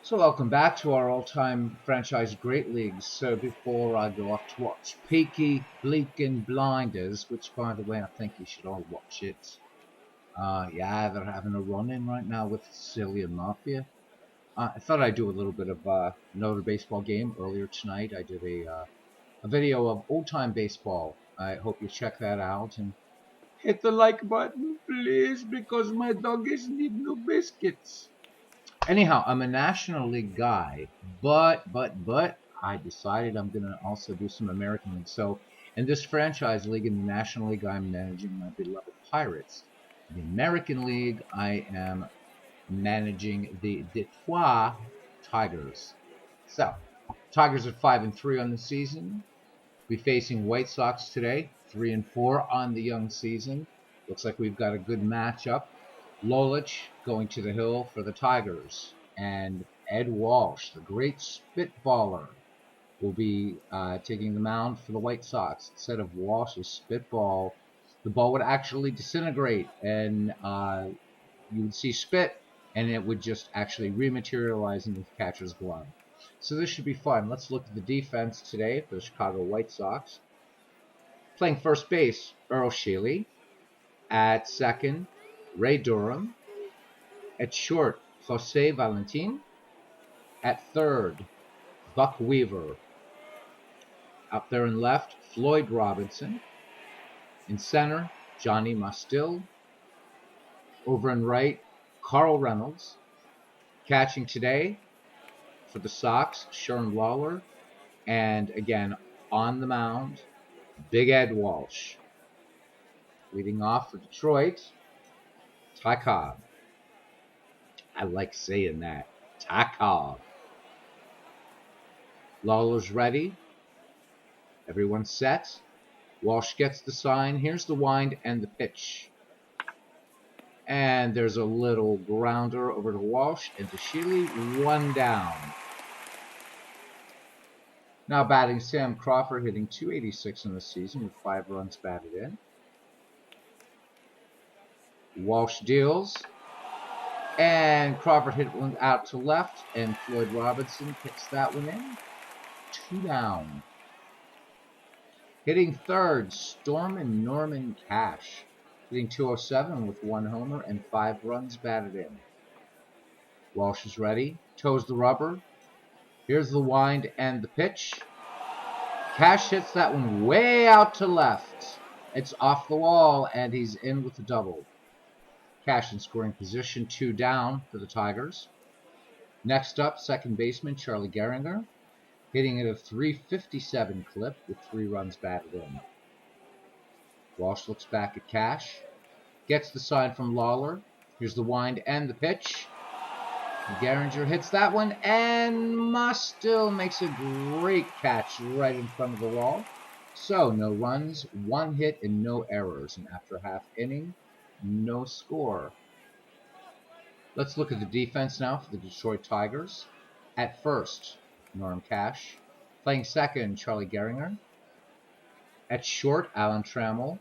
So welcome back to our all-time franchise Great Leagues. So before I go off to watch Peaky Bleakin' Blinders, which by the way I think you should all watch it. Yeah, they're having a run-in right now with Sicilian Mafia. I thought I'd do a little bit of another baseball game earlier tonight. I did a video of old-time baseball. I hope you check that out and hit the like button, please, because my doggies need no biscuits. Anyhow, I'm a National League guy, but I decided I'm gonna also do some American League. So in this franchise league in the National League, I'm managing my beloved Pirates. In the American League, I am managing the Detroit Tigers. So Tigers are 5-3 on the season. Be facing White Sox today, 3-4 on the young season. Looks like we've got a good matchup. Lolich going to the hill for the Tigers, and Ed Walsh, the great spitballer, will be taking the mound for the White Sox. Instead of Walsh's spitball, the ball would actually disintegrate, and you would see spit, and it would just actually rematerialize in the catcher's glove. So this should be fun. Let's look at the defense today for the Chicago White Sox. Playing first base, Earl Shealy. At second, Ray Durham. At short, Jose Valentin. At third, Buck Weaver. Out there in left, Floyd Robinson. In center, Johnny Mustill. Over in right, Carl Reynolds. Catching today for the Sox, Sherm Lawler. And again, on the mound, Big Ed Walsh. Leading off for Detroit, Ty Cobb. I like saying that. Ty Cobb. Lawler's ready. Everyone's set. Walsh gets the sign. Here's the wind and the pitch. And there's a little grounder over to Walsh and to Shealy. One down. Now batting Sam Crawford, hitting .286 in the season with 5 runs batted in. Walsh deals. And Crawford hit one out to left. And Floyd Robinson hits that one in. 2 down. Hitting third, Stormin' Norman Cash. Hitting .207 with 1 homer and 5 runs batted in. Walsh is ready. Toes the rubber. Here's the wind and the pitch. Cash hits that one way out to left. It's off the wall, and he's in with the double. Cash in scoring position, 2 down for the Tigers. Next up, second baseman Charlie Gehringer, hitting at a .357 clip with 3 runs batted in. Walsh looks back at Cash, gets the sign from Lawler. Here's the wind and the pitch. Gehringer hits that one, and Mustill makes a great catch right in front of the wall. So, no runs, 1 hit, and no errors. And after a half inning, no score. Let's look at the defense now for the Detroit Tigers. At first, Norm Cash. Playing second, Charlie Gehringer. At short, Alan Trammell.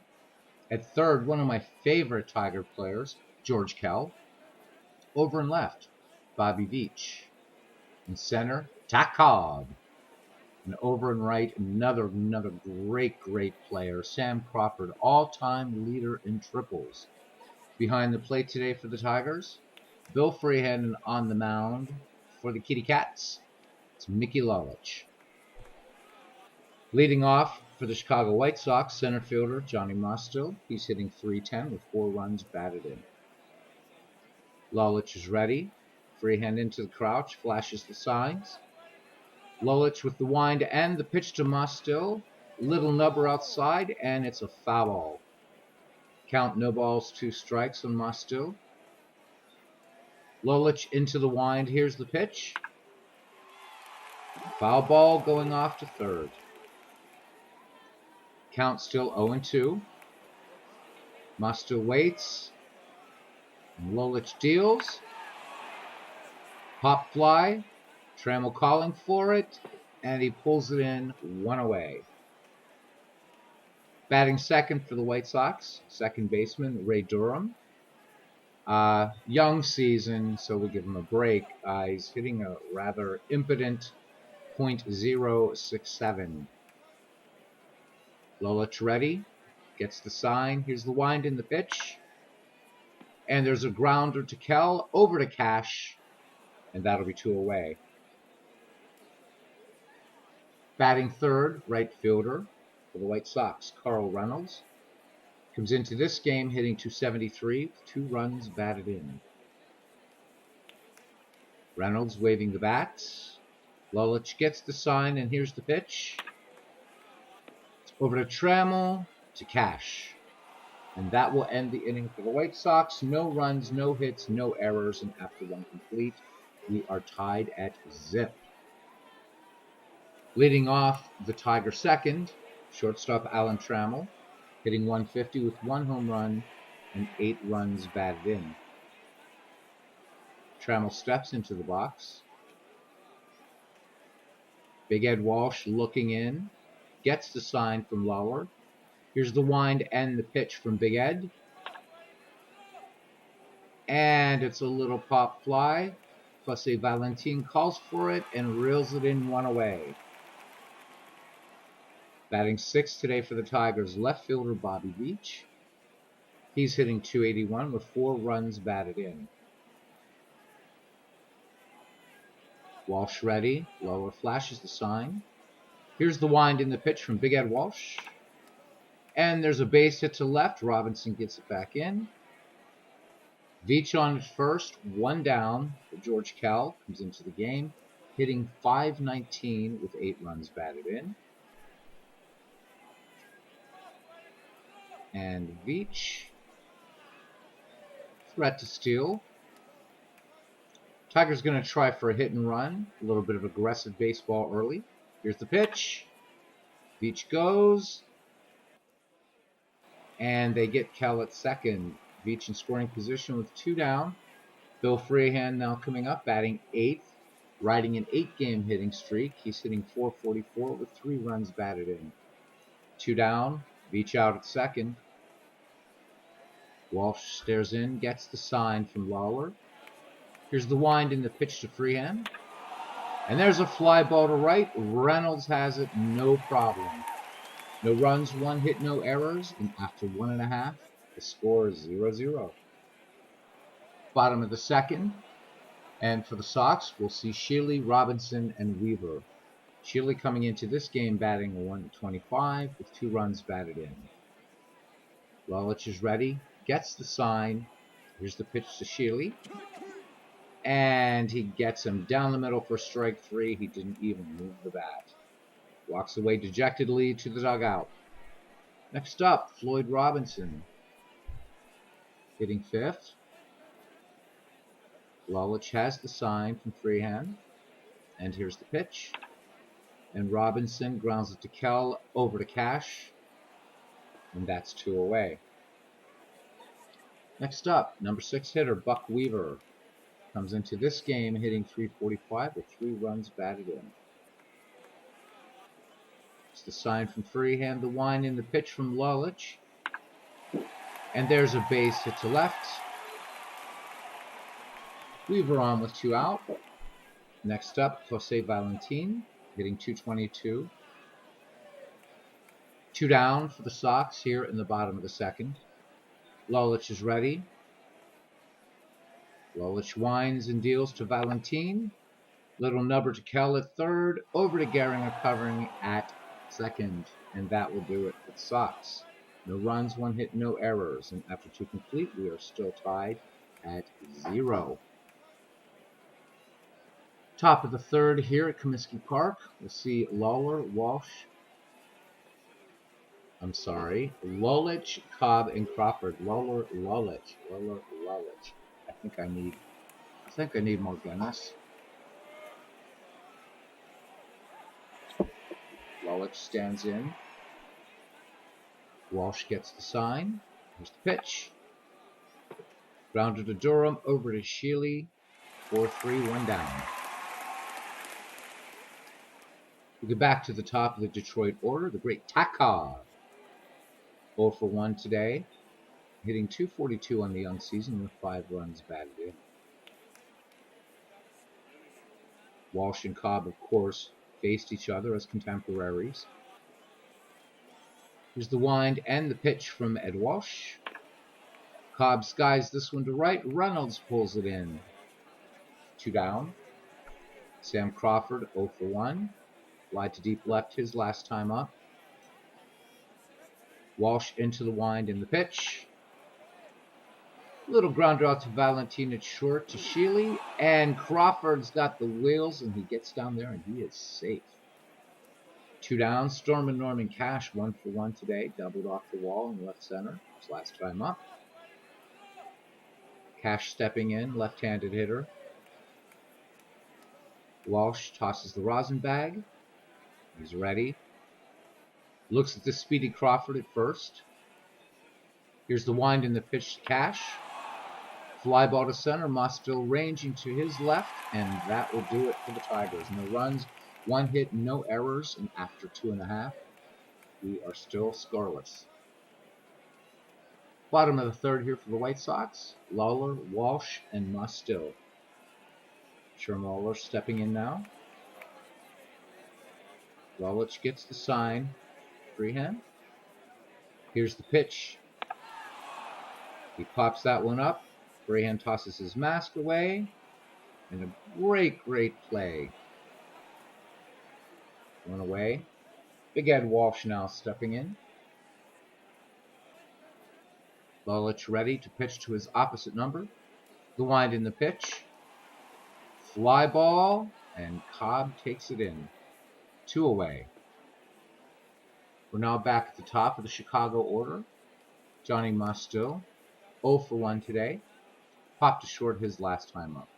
At third, one of my favorite Tiger players, George Kell. Over and left, Bobby Veach. In center, Ty Cobb. And over and right, another great player, Sam Crawford, all-time leader in triples. Behind the plate today for the Tigers, Bill Freehan on the mound for the Kitty Cats. It's Mickey Lolich. Leading off for the Chicago White Sox, center fielder Johnny Mustill. He's hitting .310 with 4 runs batted in. Lolich is ready. Freehand into the crouch, flashes the signs. Lolich with the wind and the pitch to Mustill. Little nubber outside, and it's a foul ball. Count, no balls, 2 strikes on Mustill. Lolich into the wind. Here's the pitch. Foul ball going off to third. Count still 0-2. Mustill waits. And Lolich deals. Pop fly. Trammell calling for it. And he pulls it in 1 away. Batting second for the White Sox, second baseman Ray Durham. Young season, so we'll give him a break. He's hitting a rather impotent .067. Lolich ready. Gets the sign. Here's the wind in the pitch. And there's a grounder to Kell. Over to Cash. And that'll be 2 away. Batting third, right fielder for the White Sox, Carl Reynolds. Comes into this game hitting .273 with 2 runs batted in. Reynolds waving the bat. Lolich gets the sign, and here's the pitch. Over to Trammell, to Cash. And that will end the inning for the White Sox. No runs, no hits, no errors, and after 1 complete, we are tied at zip. Leading off the Tiger second, shortstop Alan Trammell, hitting .150 with 1 home run and 8 runs batted in. Trammell steps into the box. Big Ed Walsh looking in, gets the sign from Lauer. Here's the wind and the pitch from Big Ed. And it's a little pop fly. Jose Valentin calls for it and reels it in 1 away. Batting 6th today for the Tigers, left fielder Bobby Beach. He's hitting .281 with 4 runs batted in. Walsh ready. Lower flashes the sign. Here's the wind in the pitch from Big Ed Walsh. And there's a base hit to left. Robinson gets it back in. Veach on at first, 1 down. George Kell comes into the game, hitting .519 with 8 runs batted in. And Veach, threat to steal. Tiger's going to try for a hit and run. A little bit of aggressive baseball early. Here's the pitch. Veach goes. And they get Kell at second. Veach in scoring position with 2 down. Bill Freehan now coming up, batting 8th, riding an 8-game hitting streak. He's hitting .444 with 3 runs batted in. 2 down. Veach out at second. Walsh stares in, gets the sign from Lawler. Here's the wind in the pitch to Freehan. And there's a fly ball to right. Reynolds has it, no problem. No runs, 1 hit, no errors. And after 1.5, the score is 0-0. Bottom of the second. And for the Sox, we'll see Shealy, Robinson, and Weaver. Shealy coming into this game batting .125 with 2 runs batted in. Lolich is ready. Gets the sign. Here's the pitch to Shealy. And he gets him down the middle for strike 3. He didn't even move the bat. Walks away dejectedly to the dugout. Next up, Floyd Robinson. Hitting 5th. Lolich has the sign from Freehan. And here's the pitch. And Robinson grounds it to Kell, over to Cash. And that's 2 away. Next up, number 6 hitter, Buck Weaver. Comes into this game hitting .345 with 3 runs batted in. It's the sign from Freehan, the wind in the pitch from Lolich. And there's a base hit to left. Weaver on with 2 out. Next up, Jose Valentin, hitting .222. 2 down for the Sox here in the bottom of the second. Lolich is ready. Lolich winds and deals to Valentin. Little nubber to Kell at third. Over to Gehringer covering at second. And that will do it for the Sox. No runs, 1 hit, no errors. And after 2 complete, we are still tied at 0. Top of the third here at Comiskey Park. We'll see Lolich, Cobb, and Crawford. Lolich. I think I need more Guinness. Lolich stands in. Walsh gets the sign. Here's the pitch. Grounder to Durham, over to Shealy. 4-3, 1 down. We go back to the top of the Detroit order, the great Takar. 0 for 1 today. hitting .242 on the young season with 5 runs batted in. Walsh and Cobb, of course, faced each other as contemporaries. Here's the wind and the pitch from Ed Walsh. Cobb skies this one to right. Reynolds pulls it in. 2 down. Sam Crawford 0 for 1. Fly to deep left his last time up. Walsh into the wind in the pitch. Little grounder out to Valentin at short to Sheely. And Crawford's got the wheels and he gets down there and he is safe. 2 down. Storm and Norman Cash 1 for 1 today. Doubled off the wall in left center. His last time up. Cash stepping in, left-handed hitter. Walsh tosses the rosin bag. He's ready. Looks at the speedy Crawford at first. Here's the wind in the pitch to Cash. Fly ball to center. Moss still ranging to his left, and that will do it for the Tigers. No runs, 1 hit, no errors, and after 2.5, we are still scoreless. Bottom of the third here for the White Sox. Lawler, Walsh, and Moss still. Lawler stepping in now. Lolich gets the sign. Freehand. Here's the pitch. He pops that one up. Freehand tosses his mask away. And a great play. One away. Big Ed Walsh now stepping in. Lolich ready to pitch to his opposite number. The wind in the pitch. Fly ball. And Cobb takes it in. 2 away. We're now back at the top of the Chicago order. Johnny Moss still 0 for 1 today. Popped to short his last time up.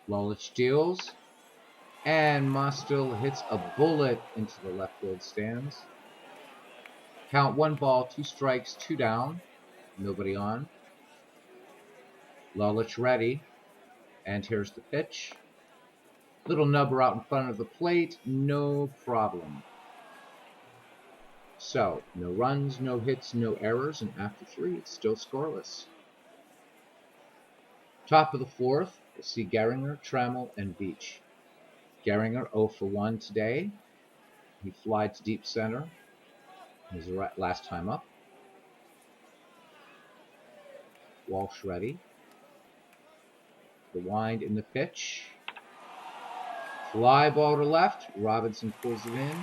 Lolich deals. And Moss still hits a bullet into the left field stands. Count 1 ball, 2 strikes, 2 down. Nobody on. Lolich ready. And here's the pitch. Little nubber out in front of the plate. No problem. So, no runs, no hits, no errors, and after 3, it's still scoreless. Top of the 4th, we'll see Gehringer, Trammell, and Beach. Gehringer 0 for 1 today. He flied to deep center. His last time up. Walsh ready. The wind in the pitch. Fly ball to left. Robinson pulls it in.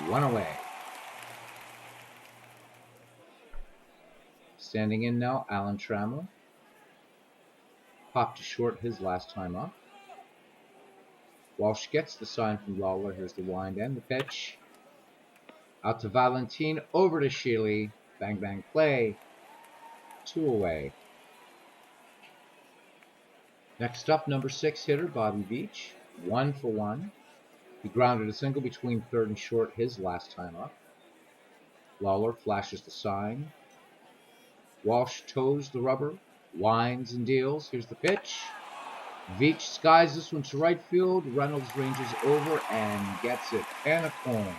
1 away. Standing in now, Alan Trammell. Popped to short his last time up. Walsh gets the sign from Lawler. Here's the wind and the pitch. Out to Valentin. Over to Sheely. Bang, bang, play. 2 away. Next up, number 6 hitter, Bobby Beach. 1 for 1. He grounded a single between third and short his last time up. Lawler flashes the sign. Walsh toes the rubber, winds and deals. Here's the pitch. Veach skies this one to right field. Reynolds ranges over and gets it. And a cone.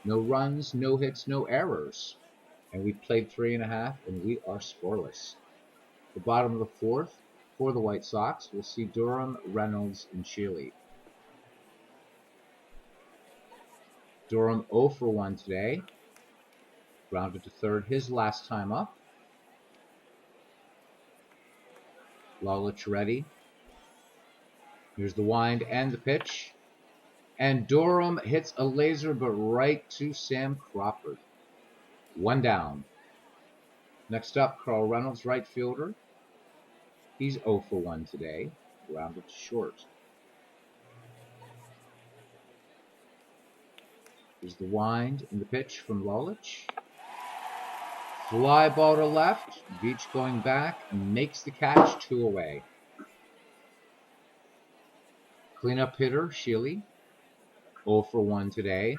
No runs, no hits, no errors. And we played 3.5, and we are scoreless. The bottom of the 4th, for the White Sox, we'll see Durham, Reynolds, and Sheely. Durham 0 for 1 today. Grounded to third his last time up. Lolich ready. Here's the wind and the pitch. And Durham hits a laser, but right to Sam Crawford. 1 down. Next up, Carl Reynolds, right fielder. He's 0 for 1 today. Grounded to short. Here's the wind and the pitch from Lolich. Fly ball to left. Beach going back. Makes the catch. 2 away. Cleanup hitter, Sheely. 0 for 1 today.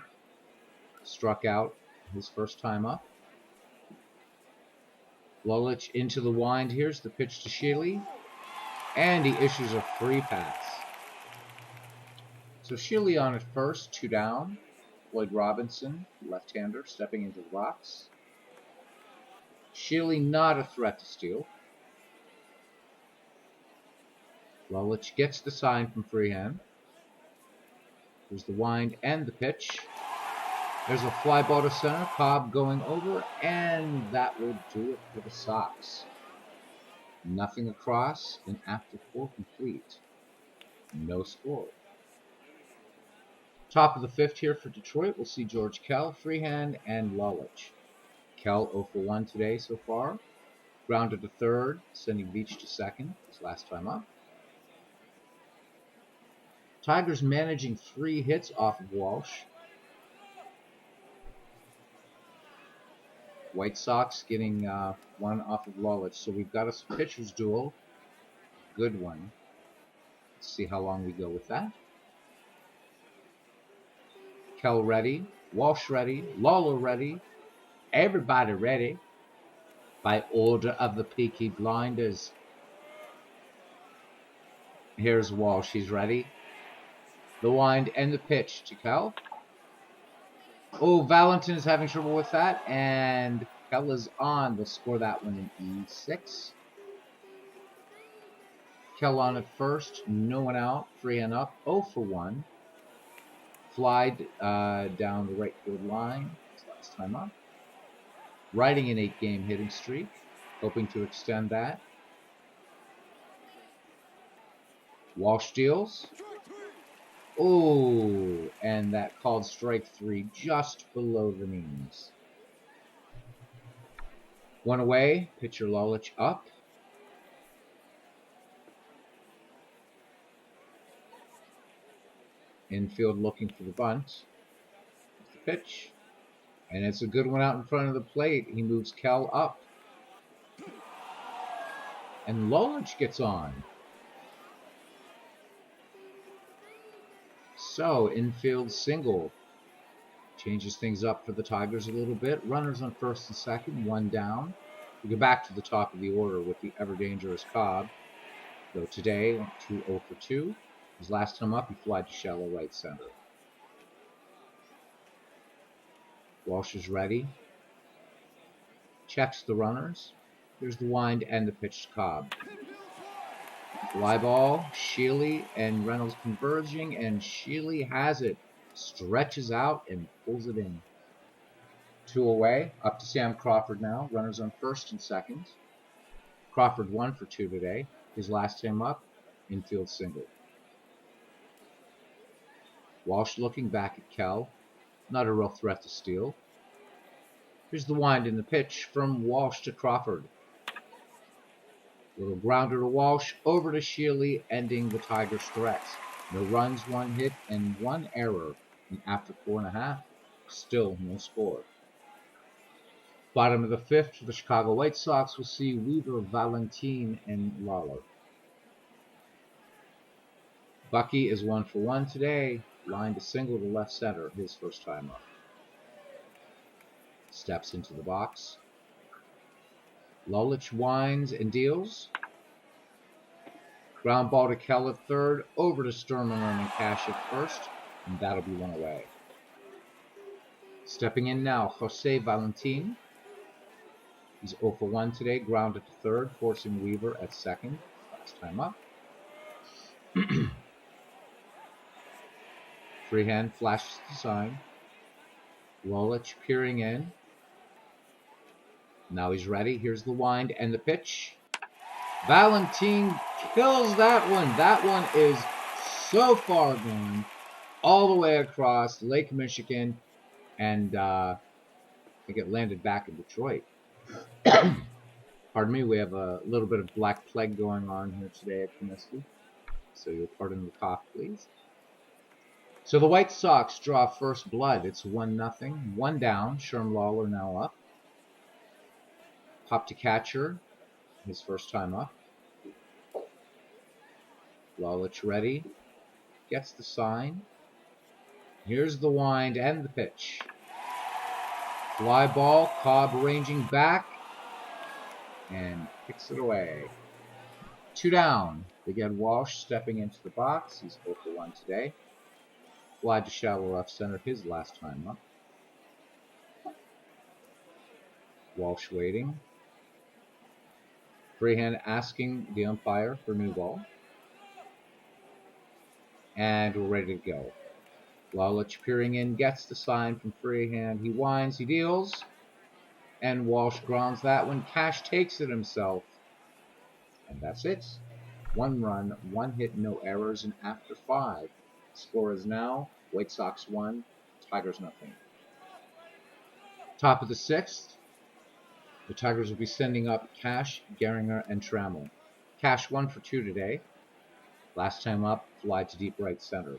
Struck out his first time up. Lolich into the wind. Here's the pitch to Sheely. And he issues a free pass. So Sheely on at first. 2 down. Lloyd Robinson, left-hander, stepping into the box. Sheely not a threat to steal. Lolich gets the sign from freehand. There's the wind and the pitch. There's a fly ball to center. Cobb going over, and that will do it for the Sox. Nothing across, and after 4 complete. No score. Top of the 5th here for Detroit. We'll see George Kell, freehand, and Lolich. Kell 0 for 1 today so far. Grounded to third, sending Beach to second, his last time up. Tigers managing 3 hits off of Walsh. White Sox getting 1 off of Lolich. So we've got a pitcher's duel. Good one. Let's see how long we go with that. Kell ready. Walsh ready. Lawler ready. Everybody ready. By order of the Peaky Blinders. Here's Walsh. He's ready. The wind and the pitch to Kell. Oh, Valentin is having trouble with that. And Kell is on. They'll score that one in E6. Kell on at first. No one out. Freehand up. 0 for 1. Fly down the right field line. His last time up. Riding an 8-game hitting streak. Hoping to extend that. Walsh deals. Oh, and that called strike 3 just below the knees. 1 away. Pitcher Lolich up. Infield looking for the bunt. The pitch. And it's a good one out in front of the plate. He moves Kell up. And Lolich gets on. So, infield single. Changes things up for the Tigers a little bit. Runners on first and second, 1 down. We go back to the top of the order with the ever-dangerous Cobb. Though today, went 0 for 2. His last time up, he flied to shallow right center. Walsh is ready. Checks the runners. Here's the wind and the pitch to Cobb. Fly ball, Sheely and Reynolds converging, and Sheely has it. Stretches out and pulls it in. 2 away, up to Sam Crawford now. Runners on first and second. Crawford 1 for 2 today. His last time up, infield single. Walsh looking back at Kell. Not a real threat to steal. Here's the wind in the pitch from Walsh to Crawford. Little grounder to Walsh, over to Sheely, ending the Tigers' threats. No runs, 1 hit, and 1 error. And after 4.5, still no score. Bottom of the 5th for the Chicago White Sox, we'll see Weaver, Valentin, and Lawler. Bucky is 1 for 1 today. Line to single to left center, his first time up. Steps into the box. Lolich winds and deals. Ground ball to Kell at third. Over to Sturman and Cash at first. And that'll be 1 away. Stepping in now, Jose Valentin. He's 0 for 1 today. Grounded to third, forcing Weaver at second. Last time up. Freehand flashes the sign. Lolich peering in. Now he's ready. Here's the wind and the pitch. Valentin kills that one. That one is so far gone. All the way across Lake Michigan. And I think it landed back in Detroit. Pardon me. We have a little bit of black plague going on here today at Comiskey. So you'll pardon the cough, please. So the White Sox draw first blood. It's 1-0. 1 down. Sherm Lawler now up. Pop to catcher. His first time up. Lolich ready. Gets the sign. Here's the wind and the pitch. Fly ball. Cobb ranging back. And kicks it away. 2 down. Big Ed Walsh stepping into the box. He's 0 for 1 today. Fly to shallow left center, his last time up. Walsh waiting. Freehand asking the umpire for new ball. And we're ready to go. Lolich peering in, gets the sign from Freehand. He winds, he deals. And Walsh grounds that one. Cash takes it himself. And that's it. 1 run, 1 hit, no errors, and after 5. Score is now White Sox 1, Tigers nothing. Top of the 6th, the Tigers will be sending up Cash, Gehringer, and Trammell. Cash 1 for 2 today. Last time up, fly to deep right center.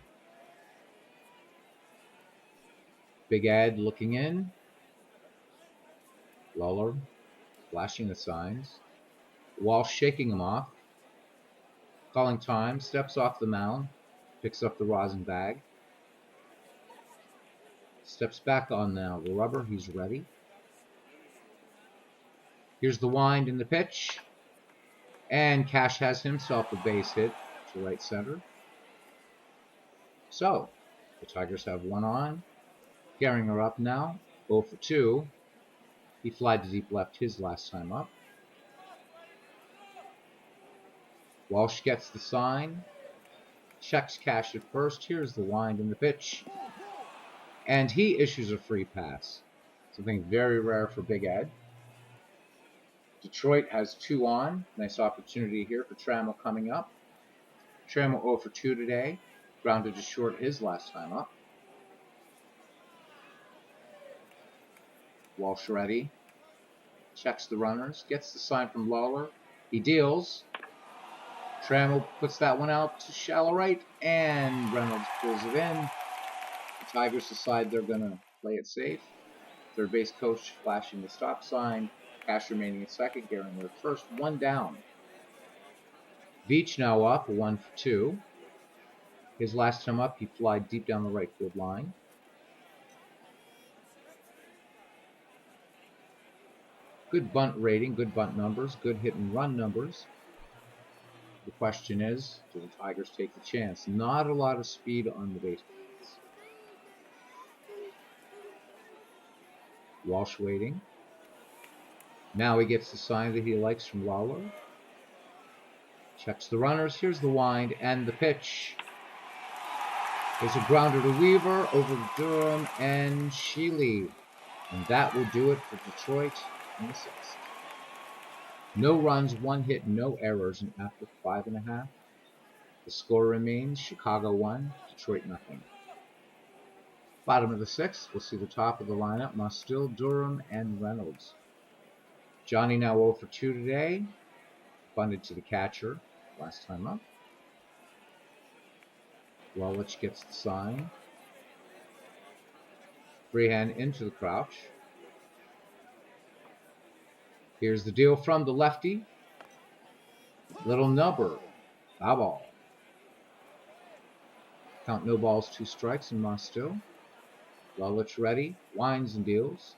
Big Ed looking in. Lolich flashing the signs. Walsh shaking him off. Calling time, steps off the mound, picks up the rosin bag. Steps back on now the rubber, he's ready. Here's the wind in the pitch. And Cash has himself a base hit to right center. So, the Tigers have 1 on. Gehringer up now, 0 for 2. He flied to deep left his last time up. Walsh gets the sign. Checks Cash at first. Here's the wind in the pitch. And he issues a free pass. Something very rare for Big Ed. Detroit has 2 on. Nice opportunity here for Trammell coming up. Trammell 0 for 2 today. Grounded to short his last time up. Walsh ready. Checks the runners. Gets the sign from Lawler. He deals. Trammell puts that one out to shallow right. And Reynolds pulls it in. The Tigers decide they're going to play it safe. Third base coach flashing the stop sign. Cash remaining at second. Gehringer at first. 1 down. Veach now up. 1 for 2. His last time up, he flied deep down the right field line. Good bunt rating, good bunt numbers, good hit and run numbers. The question is, do the Tigers take the chance? Not a lot of speed on the base paths. Walsh waiting. Now he gets the sign that he likes from Lawler. Checks the runners. Here's the wind and the pitch. There's a grounder to Weaver over Durham and Sheely. And that will do it for Detroit in the 6th. No runs, 1 hit, no errors, and after 5.5, the score remains Chicago 1, Detroit nothing. Bottom of the 6th, we'll see the top of the lineup, Mustill, Durham, and Reynolds. Johnny now 0 for 2 today, bunted to the catcher last time up. Lolich gets the sign. Freehand into the crouch. Here's the deal from the lefty. Little number. Foul ball. Count no balls, 2 strikes, and Mustill. Lolich ready. Winds and deals.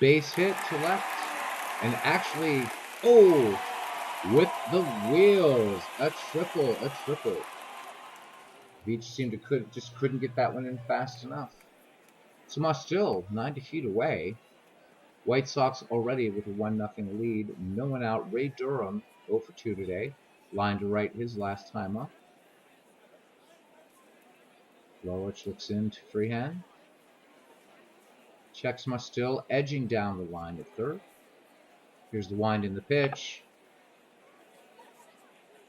Base hit to left. And actually, with the wheels. A triple. Veach seemed to just couldn't get that one in fast enough. So Mustill, 90 feet away. White Sox already with a 1-0 lead. No one out. Ray Durham, 0 for 2 today. Line to right his last time up. Lolich looks into Freehand. Checks Mustill, edging down the line at third. Here's the wind in the pitch.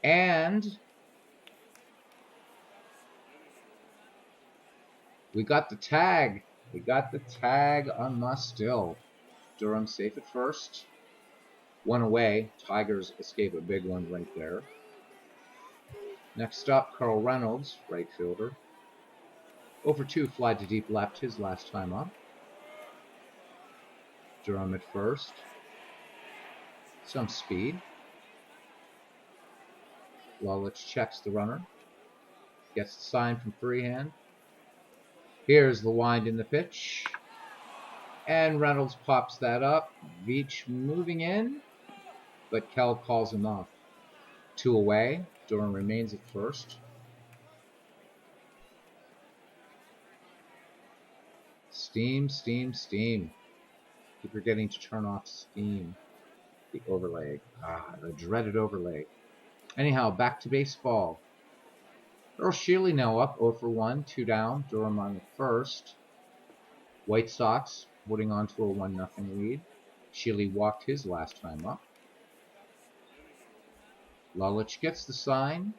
And we got the tag. We got the tag on Mustill. Durham safe at first. 1 away. Tigers escape a big one right there. Next up, Carl Reynolds, right fielder. 0 for 2, fly to deep left his last time up. Durham at first. Some speed. Lolich checks the runner. Gets the sign from Freehand. Here's the wind in the pitch. And Reynolds pops that up. Veach moving in. But Kell calls him off. 2 away. Durham remains at first. Steam. Keep forgetting to turn off steam. The overlay. The dreaded overlay. Anyhow, back to baseball. Earl Shealy now up 0 for 1, 2 down. Durham on the first. White Sox putting on to a 1-0 lead. Shealy walked his last time up. Lolich gets the sign.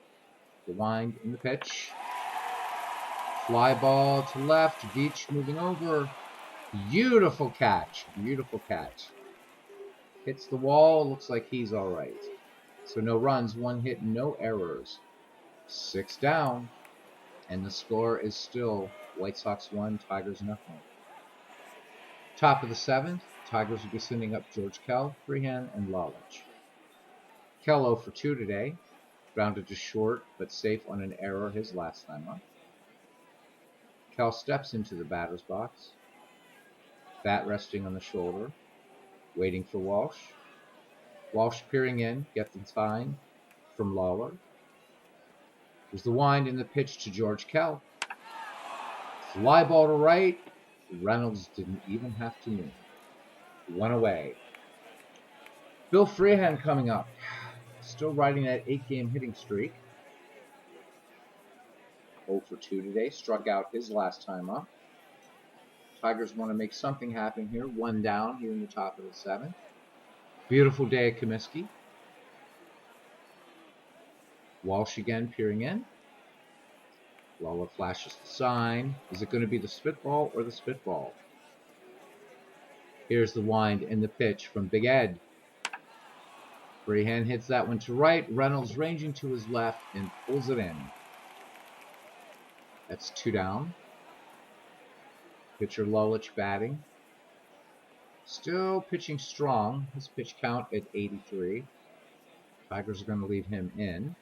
The wind in the pitch. Fly ball to left. Veach moving over. Beautiful catch. Beautiful catch. Hits the wall. Looks like he's all right. So no runs, 1 hit, no errors. 6 down. And the score is still White Sox 1, Tigers 0. Top of the 7th, Tigers will be sending up George Kell, Freehan, and Lolich. Kell 0 for 2 today. Grounded to short, but safe on an error his last time up. Kell steps into the batter's box. Bat resting on the shoulder. Waiting for Walsh. Walsh peering in, gets the sign from Lawler. There's the wind in the pitch to George Kell. Fly ball to right. Reynolds didn't even have to move. 1 away. Bill Freehan coming up. Still riding that 8-game hitting streak. 0 for 2 today. Struck out his last time up. Tigers want to make something happen here. 1 down here in the top of the 7th. Beautiful day at Comiskey. Walsh again peering in. Lawler flashes the sign. Is it going to be the spitball or the spitball? Here's the wind and the pitch from Big Ed. Freehan hits that one to right. Reynolds ranging to his left and pulls it in. That's 2 down. Pitcher Lolich batting. Still pitching strong. His pitch count at 83. Tigers are going to leave him in.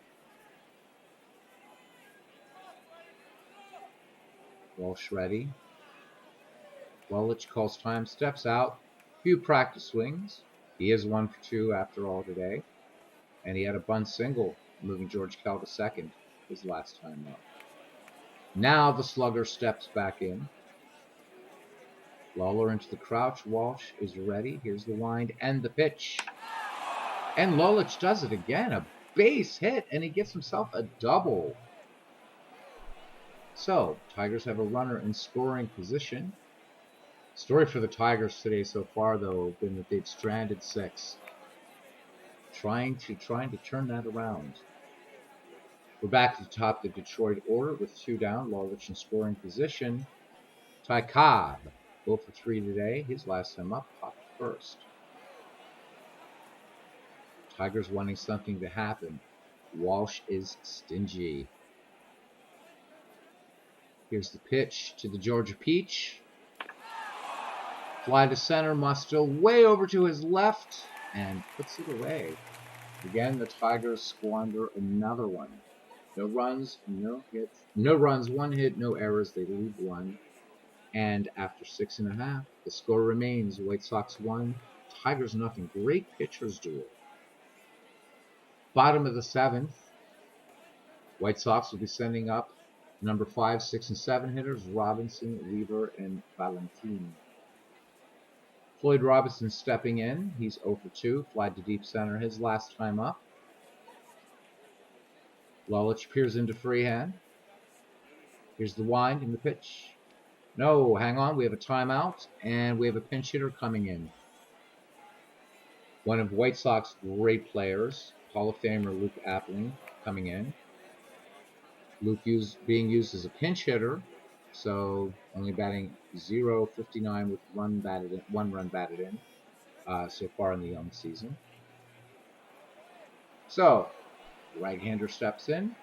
Walsh ready. Lolich calls time, steps out. Few practice swings. He is 1 for 2 after all today. And he had a bunt single, moving George Kell to second his last time up. Now the slugger steps back in. Lawler into the crouch. Walsh is ready. Here's the wind and the pitch. And Lolich does it again. A base hit, and he gets himself a double. So, Tigers have a runner in scoring position. Story for the Tigers today so far, though, been that they've stranded 6. Trying to turn that around. We're back at the top of the Detroit order with 2 down. Lolich in scoring position. Ty Cobb, 0 for 3 today. His last time up, popped first. Tigers wanting something to happen. Walsh is stingy. Here's the pitch to the Georgia Peach. Fly to center, Mustill way over to his left and puts it away. Again, the Tigers squander another one. No runs, no hits. No runs, 1 hit, no errors. They leave 1. And after 6.5, the score remains White Sox 1, Tigers 0. Great pitchers duel. Bottom of the 7th, White Sox will be sending up number 5, 6, and 7 hitters, Robinson, Weaver, and Valentin. Floyd Robinson stepping in. He's 0 for 2, flied to deep center his last time up. Lolich peers into Freehan. Here's the wind and the pitch. No, hang on, we have a timeout, and we have a pinch hitter coming in. One of White Sox great players, Hall of Famer Luke Appling, coming in. Luke being used as a pinch hitter, so only batting .059 with 1 run batted in so far in the young season. So, right-hander steps in,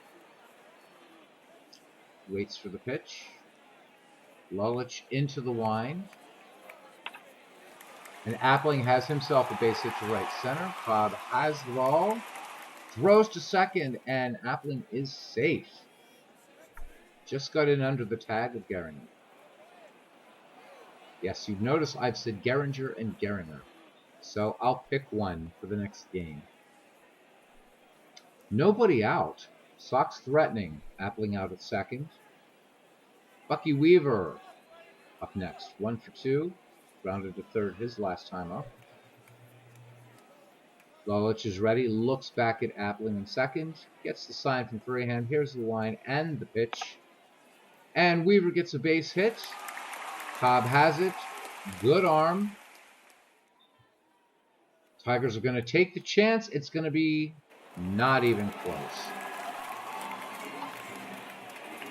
waits for the pitch. Lolich into the wind. And Appling has himself a base hit to right center. Cobb has the ball. Throws to second, and Appling is safe. Just got in under the tag of Gehringer. Yes, you've noticed I've said Gehringer and Gehringer. So I'll pick one for the next game. Nobody out. Sox threatening. Appling out at second. Bucky Weaver up next. 1 for 2. Grounded to third his last time up. Lolich is ready, looks back at Appling in second, gets the sign from Freehand. Here's the line and the pitch. And Weaver gets a base hit. Cobb has it. Good arm. Tigers are going to take the chance. It's going to be not even close.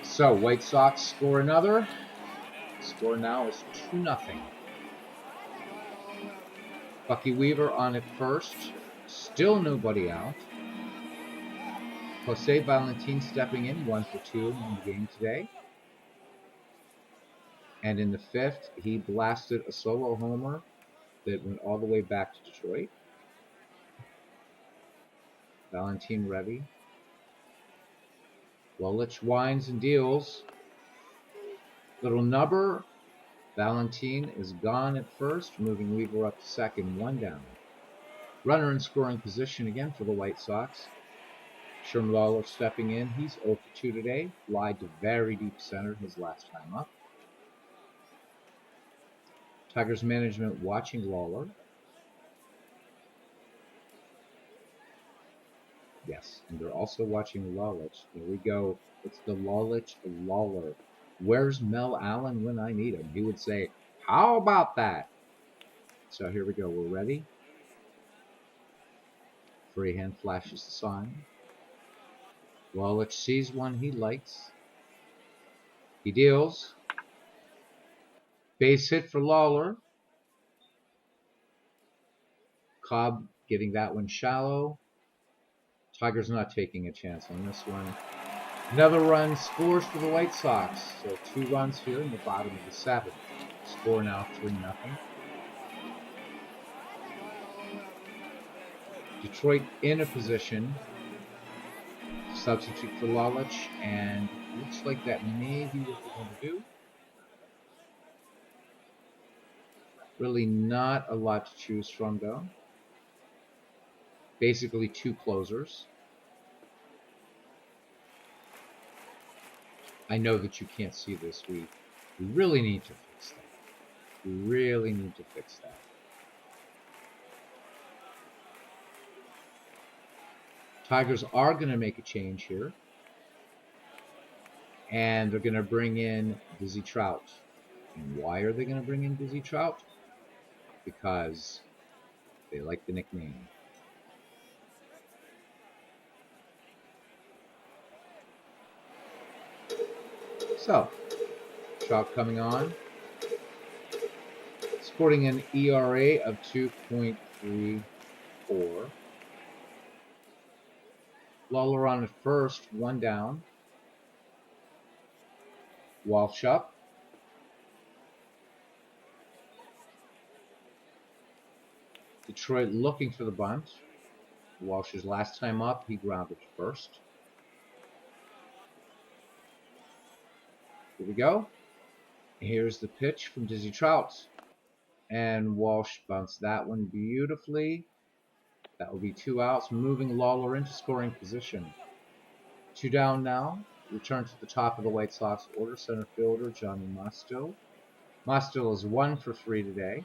So, White Sox score another. Score now is 2-0. Bucky Weaver on at first. Still nobody out. Jose Valentin stepping in, 1 for 2 in the game today. And in the fifth, he blasted a solo homer that went all the way back to Detroit. Valentin ready. Lolich winds and deals. Little nubber. Valentin is gone at first, moving Weaver up to second, 1 down. Runner in scoring position again for the White Sox. Sherman Lolich stepping in. He's 0 for 2 today. Fly to very deep center his last time up. Tigers management watching Lawler. Yes, and they're also watching Lolich. Here we go. It's the Lolich Lawler. Where's Mel Allen when I need him? He would say, how about that? So here we go. We're ready. Freehand flashes the sign. Lolich sees one he likes. He deals. Base hit for Lawler. Cobb getting that one shallow. Tigers not taking a chance on this one. Another run scores for the White Sox. So 2 runs here in the bottom of the 7th. Score now 3-0. Detroit in a position to substitute for Lolich, and looks like that may be what they're going to do. Really not a lot to choose from, though. Basically 2 closers. I know that you can't see this. We really need to fix that. We really need to fix that. Tigers are going to make a change here. And they're going to bring in Dizzy Trout. And why are they going to bring in Dizzy Trout? Because they like the nickname. So, Trout coming on. Sporting an ERA of 2.34. Lawler on at first, 1 down. Walsh up. Detroit looking for the bunt. Walsh's last time up, he grounded first. Here we go. Here's the pitch from Dizzy Trout. And Walsh bunts that one beautifully. That will be 2 outs, moving Lawler into scoring position. 2 down now. Return to the top of the White Sox order. Center fielder Johnny Mastil. Mastil is 1 for 3 today.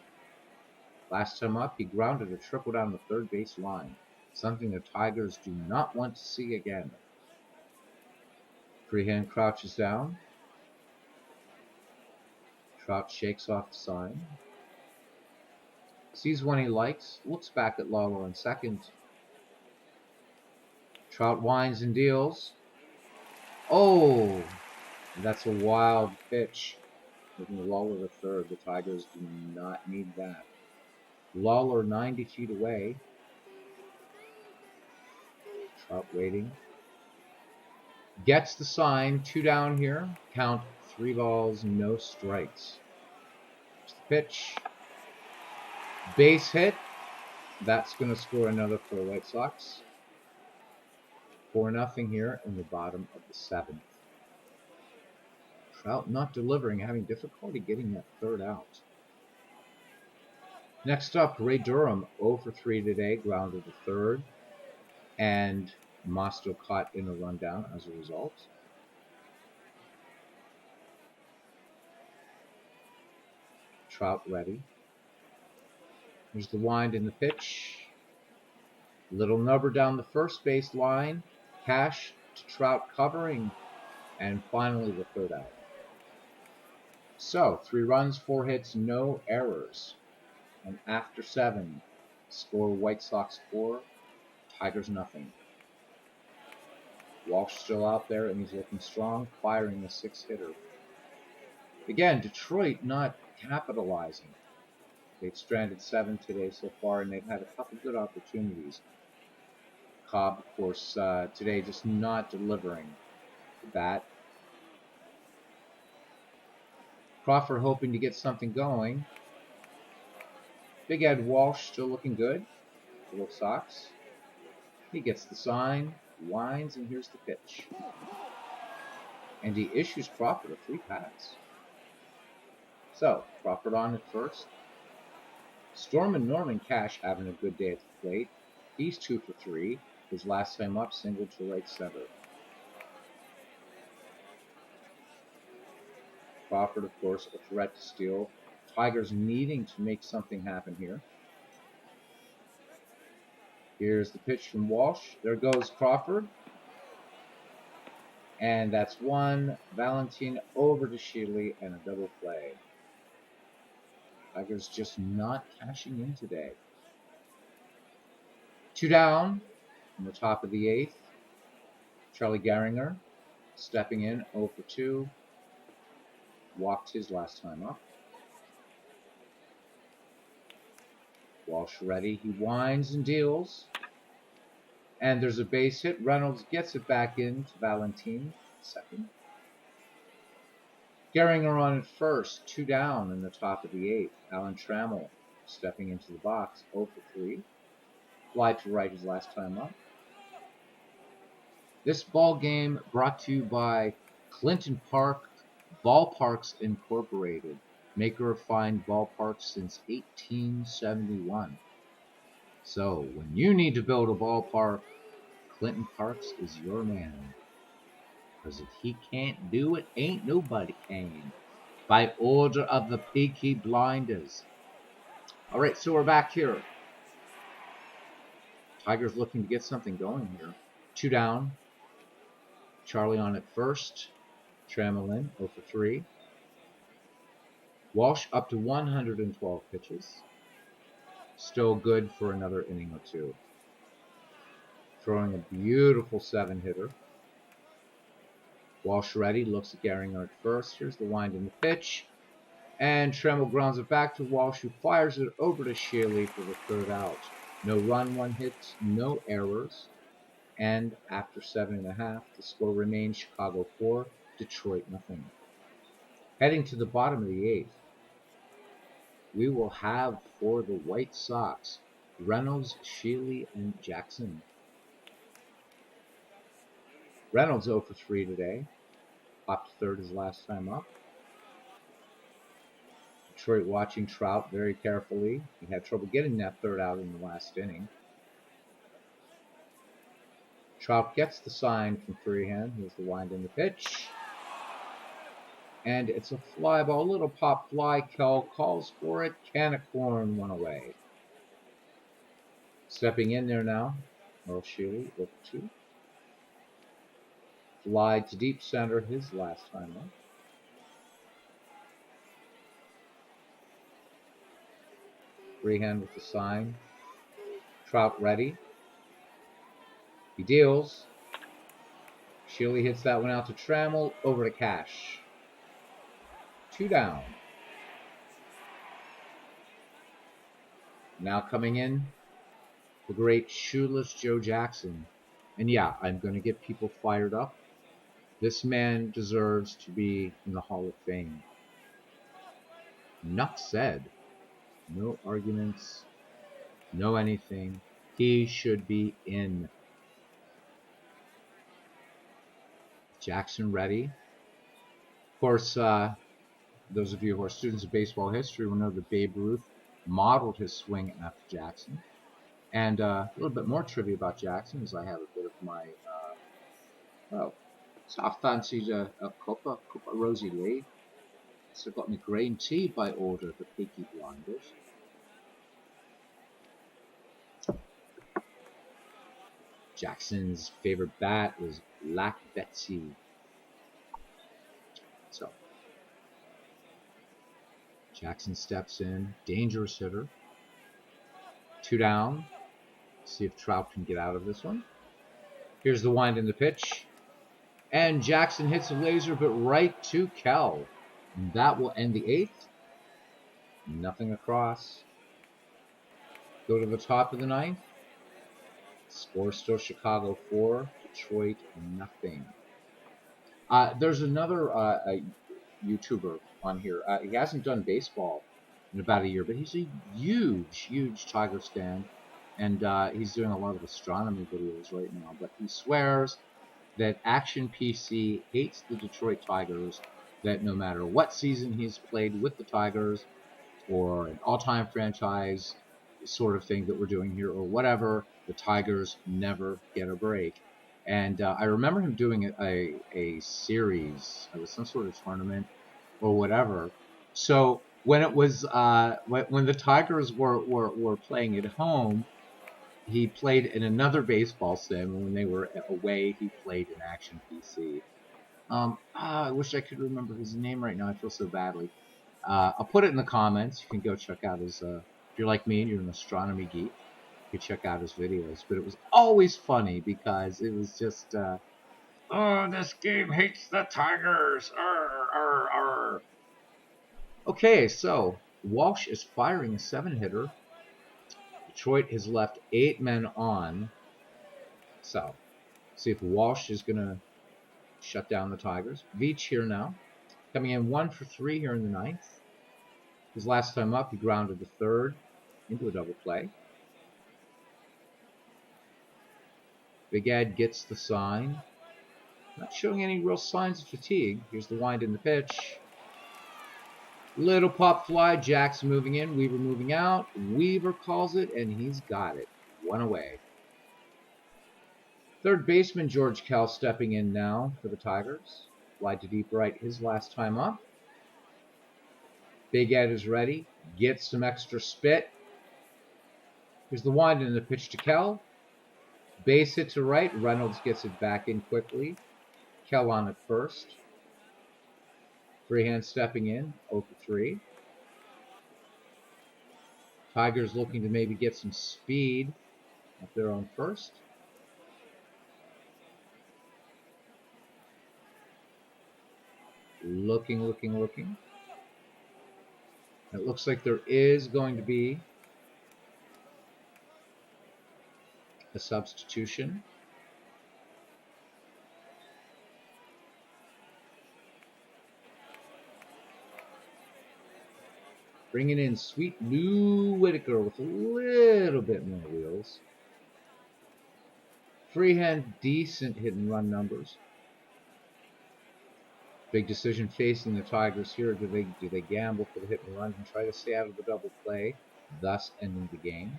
Last time up, he grounded a triple down the third base line. Something the Tigers do not want to see again. Freehand crouches down. Trout shakes off the sign. Sees one he likes. Looks back at Lawler in second. Trout winds and deals. Oh! That's a wild pitch. Moving Lawler to third. The Tigers do not need that. Lawler 90 feet away. Trout waiting. Gets the sign. 2 down here. Count 3 balls, no strikes. Here's the pitch. Base hit. That's going to score another for the White Sox. 4-0 here in the bottom of the 7th. Trout not delivering, having difficulty getting that third out. Next up, Ray Durham, 0 for 3 today, grounded to third, and Mosto caught in a rundown as a result. Trout ready. Here's the wind and the pitch. Little number down the first base line. Cash to Trout covering. And finally the third out. So, 3 runs, 4 hits, no errors. And after 7, score White Sox 4, Tigers nothing. Walsh still out there, and he's looking strong, firing a 6-hitter. Again, Detroit not capitalizing. They've stranded 7 today so far, and they've had a couple good opportunities. Cobb, of course, today just not delivering the bat. Crawford hoping to get something going. Big Ed Walsh still looking good. Little Sox. He gets the sign, winds, and here's the pitch. And he issues Crawford a 3-pass. So, Crawford on at first. Storm and Norman Cash having a good day at the plate. He's 2 for 3. His last time up, single to right center. Crawford, of course, a threat to steal. Tigers needing to make something happen here. Here's the pitch from Walsh. There goes Crawford. And that's one. Valentin over to Sheely and a double play. Tigers just not cashing in today. 2 down in the top of the 8th. Charlie Gehringer stepping in 0 for 2. Walked his last time up. Walsh ready. He winds and deals. And there's a base hit. Reynolds gets it back in to Valentin. Second. Gehringer on at first. 2 down in the top of the 8th. Alan Trammell stepping into the box. 0 for 3. Fly to right his last time up. This ball game brought to you by Clinton Park Ballparks Incorporated, maker of fine ballparks since 1871. So, when you need to build a ballpark, Clinton Parks is your man. Because if he can't do it, ain't nobody can. By order of the Peaky Blinders. Alright, so we're back here. Tigers looking to get something going here. 2 down. Charlie on at first. Trammell in, 0 for 3. Walsh up to 112 pitches. Still good for another inning or 2. Throwing a beautiful 7-hitter. Walsh ready, looks at Gehringer at first. Here's the wind in the pitch. And Trammell grounds it back to Walsh, who fires it over to Sheely for the 3rd out. No run, 1 hit, no errors. And after 7.5, the score remains Chicago 4, Detroit nothing. Heading to the bottom of the 8th, we will have for the White Sox Reynolds, Sheely, and Jackson. Reynolds 0 for 3 today. Popped 3rd his last time up. Detroit watching Trout very carefully. He had trouble getting that 3rd out in the last inning. Trout gets the sign from Freehand. Here's the wind in the pitch. And it's a fly ball, a little pop fly. Kell calls for it. Can of corn, 1 away. Stepping in there now, Earl Sheely, 0 for 2. Fly to deep center, his last time up. Freehand with the sign. Trout ready. He deals. Sheely hits that one out to Trammell, over to Cash. 2 down. Now coming in, the great shoeless Joe Jackson. And yeah, I'm going to get people fired up. This man deserves to be in the Hall of Fame. Enough said. No arguments. No anything. He should be in. Jackson ready. Of course, those of you who are students of baseball history will know that Babe Ruth modeled his swing after Jackson. And a little bit more trivia about Jackson is I have a bit of my, so I fancied a cup of Rosie Lee. So I got me green tea by order of the Peaky Blinders. Jackson's favorite bat was Black Betsy. So Jackson steps in, dangerous hitter. 2 down. See if Trout can get out of this one. Here's the wind in the pitch. And Jackson hits a laser, but right to Kel. And that will end the 8th. Nothing across. Go to the top of the 9th. Score still Chicago 4, Detroit nothing. There's another YouTuber on here. He hasn't done baseball in about a year, but he's a huge Tigers fan. And he's doing a lot of astronomy videos right now. But he swears that Action PC hates the Detroit Tigers, that no matter what season he's played with the Tigers, or an all-time franchise sort of thing that we're doing here, or whatever, the Tigers never get a break. And I remember him doing a series, it was some sort of tournament or whatever. So when it was when the Tigers were playing at home, he played in another baseball sim, and when they were away, he played in Action PC. I wish I could remember his name right now. I feel so badly. I'll put it in the comments. You can go check out his. If you're like me and you're an astronomy geek, you can check out his videos. But it was always funny because it was just, oh, this game hates the Tigers. Arr, arr, arr. Okay, so Walsh is firing a 7-hitter. Detroit has left 8 men on. So, see if Walsh is going to shut down the Tigers. Veach here now. Coming in 1 for 3 here in the 9th. His last time up, he grounded the 3rd into a double play. Big Ed gets the sign. Not showing any real signs of fatigue. Here's the wind in the pitch. Little pop fly. Jackson moving in. Weaver moving out. Weaver calls it, and he's got it. 1 away. Third baseman George Kell stepping in now for the Tigers. Wide to deep right his last time up. Big Ed is ready. Gets some extra spit. Here's the wind in the pitch to Kell. Base hit to right. Reynolds gets it back in quickly. Kell on at first. Freehand stepping in. 0 for 3. Tigers looking to maybe get some speed up there on first. Looking. It looks like there is going to be a substitution. Bringing in Sweet Lou Whitaker with a little bit more wheels. Freehand, decent hit and run numbers. Big decision facing the Tigers here. Do they gamble for the hit and run and try to stay out of the double play, thus ending the game?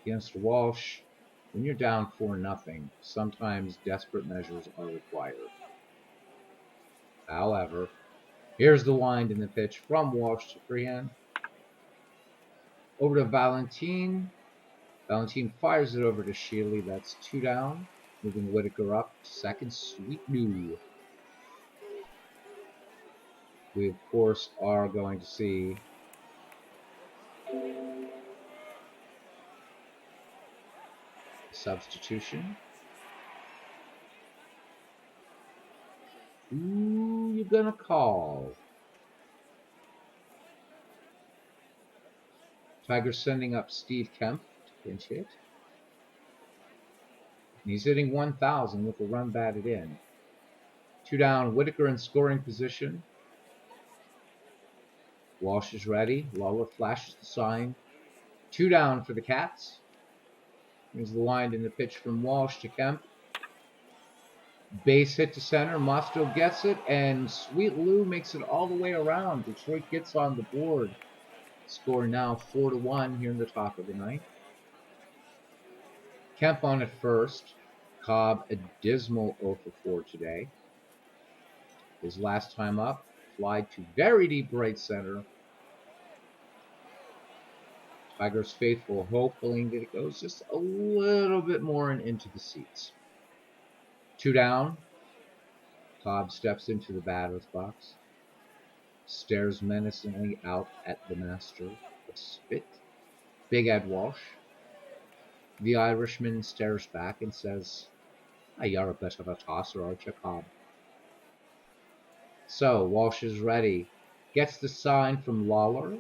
Against Walsh, when you're down 4-0, sometimes desperate measures are required. However, here's the wind in the pitch from Walsh to Freehand. Over to Valentin. Valentin fires it over to Shealy. That's 2 down. Moving Whitaker up to second. Sweet Lou. We, of course, are going to see a substitution. Who you gonna call? Tigers sending up Steve Kemp to pinch hit. And he's hitting 1,000 with a run batted in. 2 down, Whitaker in scoring position. Walsh is ready. Lolich flashes the sign. 2 down for the Cats. Here's the wind in the pitch from Walsh to Kemp. Base hit to center. Mosto gets it, and Sweet Lou makes it all the way around. Detroit gets on the board. Score now 4-1 here in the top of the 9th. Kemp on at first. Cobb a dismal 0 for 4 today. His last time up, fly to very deep right center. Tigers faithful, hoping that it goes just a little bit more and into the seats. 2 down. Cobb steps into the batter's box, stares menacingly out at the master of spit, Big Ed Walsh. The Irishman stares back and says, "You're a bit of a tosser, aren't you, Cobb?" So Walsh is ready, gets the sign from Lawler.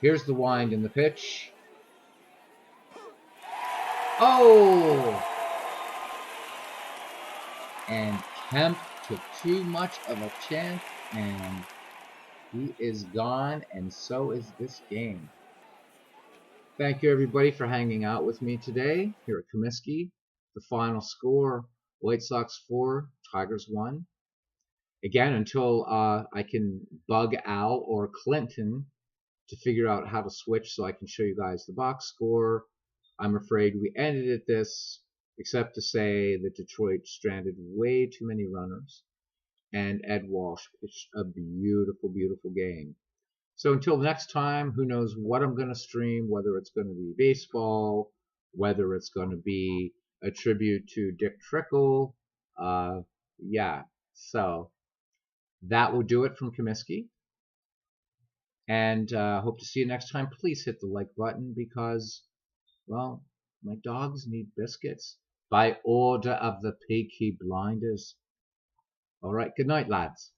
Here's the wind in the pitch. Oh! And Kemp took too much of a chance, and he is gone, and so is this game. Thank you, everybody, for hanging out with me today here at Comiskey. The final score, White Sox 4, Tigers 1. Again, until I can bug Al or Clinton to figure out how to switch so I can show you guys the box score, I'm afraid we ended at this, except to say that Detroit stranded way too many runners, and Ed Walsh pitched a beautiful, beautiful game. So until next time, who knows what I'm going to stream, whether it's going to be baseball, whether it's going to be a tribute to Dick Trickle. Yeah, so that will do it from Comiskey. And hope to see you next time. Please hit the like button because, well, my dogs need biscuits by order of the Peaky Blinders. All right, good night, lads.